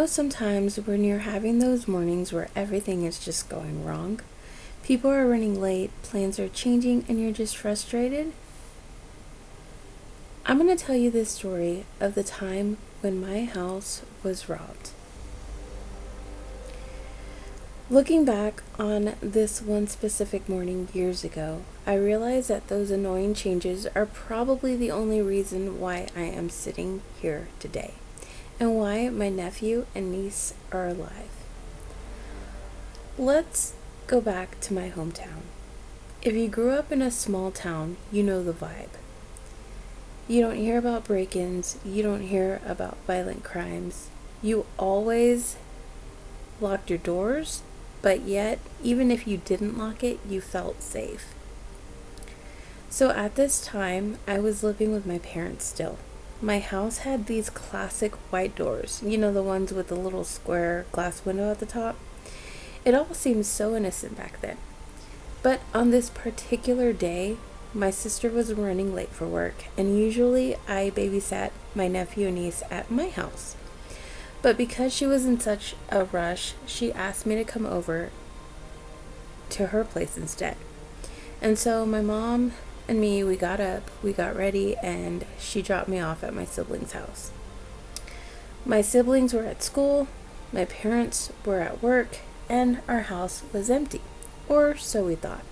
Sometimes when you're having those mornings where everything is just going wrong, people are running late, plans are changing, and you're just frustrated? I'm going to tell you this story of the time when my house was robbed. Looking back on this one specific morning years ago, I realized that those annoying changes are probably the only reason why I am sitting here today, and why my nephew and niece are alive. Let's go back to my hometown. If you grew up in a small town, you know the vibe. You don't hear about break-ins, you don't hear about violent crimes. You always locked your doors, but yet, even if you didn't lock it, you felt safe. So at this time, I was living with my parents still. My house had these classic white doors, the ones with the little square glass window at the top. It all seemed so innocent back then. But on this particular day, my sister was running late for work, and usually I babysat my nephew and niece at my house. But because she was in such a rush, she asked me to come over to her place instead. And so my mom and me, we got up, we got ready, and she dropped me off at my siblings' house. My siblings were at school, my parents were at work, and our house was empty, or so we thought.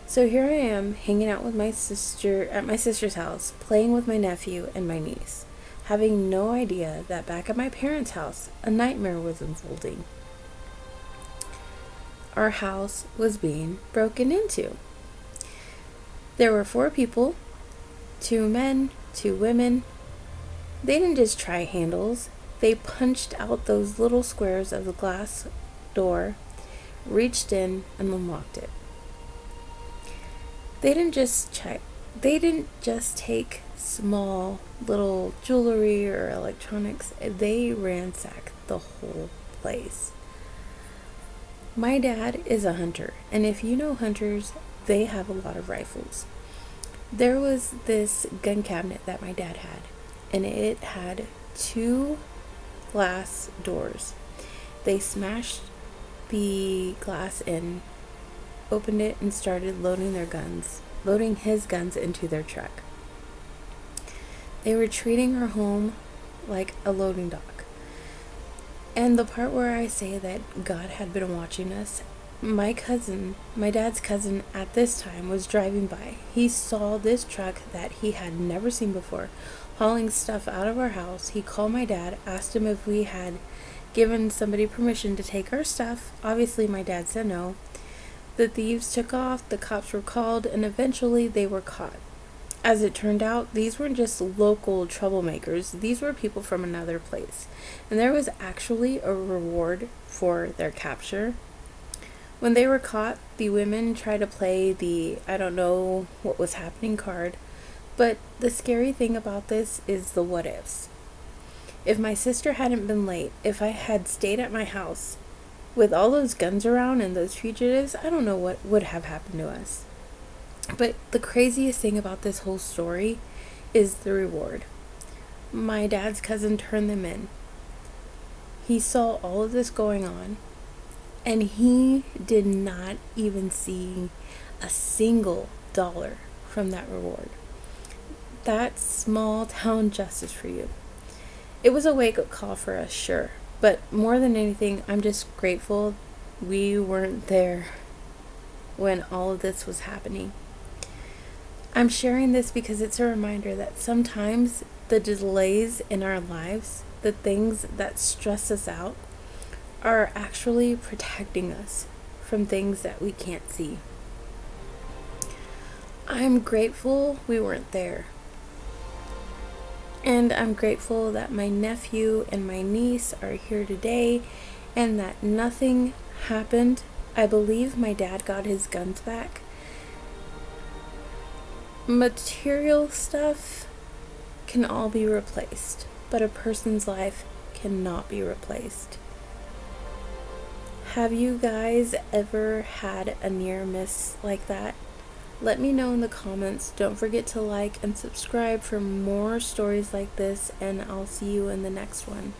So here I am, hanging out with my sister at my sister's house, playing with my nephew and my niece, having no idea that back at my parents' house, a nightmare was unfolding. Our house was being broken into. There were 4 people, 2 men, 2 women. They didn't just try handles. They punched out those little squares of the glass door, reached in, and unlocked it. They didn't just take small little jewelry or electronics. They ransacked the whole place. My dad is a hunter, and if you know hunters, they have a lot of rifles. There was this gun cabinet that my dad had, and it had 2 glass doors. They smashed the glass in, opened it, and started loading his guns into their truck. They were treating our home like a loading dock. And the part where I say that God had been watching us, my dad's cousin at this time was driving by. He saw this truck that he had never seen before, hauling stuff out of our house. He called my dad, asked him if we had given somebody permission to take our stuff. Obviously, my dad said no. The thieves took off, the cops were called, and eventually they were caught. As it turned out, these weren't just local troublemakers, these were people from another place. And there was actually a reward for their capture. When they were caught, the women tried to play the I don't know what was happening card. But the scary thing about this is the what ifs. If my sister hadn't been late, if I had stayed at my house with all those guns around and those fugitives, I don't know what would have happened to us. But the craziest thing about this whole story is the reward. My dad's cousin turned them in. He saw all of this going on, and he did not even see a single dollar from that reward. That's small town justice for you. It was a wake-up call for us, sure, but more than anything, I'm just grateful we weren't there when all of this was happening. I'm sharing this because it's a reminder that sometimes the delays in our lives, the things that stress us out, are actually protecting us from things that we can't see. I'm grateful we weren't there. And I'm grateful that my nephew and my niece are here today and that nothing happened. I believe my dad got his guns back. Material stuff can all be replaced, but a person's life cannot be replaced. Have you guys ever had a near miss like that? Let me know in the comments. Don't forget to like and subscribe for more stories like this, and I'll see you in the next one.